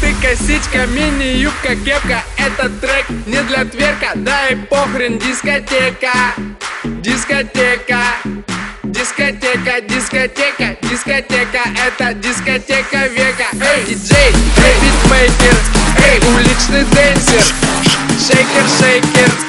ты, косичка, мини-юбка, кепка. Этот трек не для тверка, да и похрен, дискотека. Дискотека. Дискотека, дискотека, дискотека, это дискотека века. Эй, диджей, эй, битмейкер, эй, уличный дэнсер, шейкер, шейкер.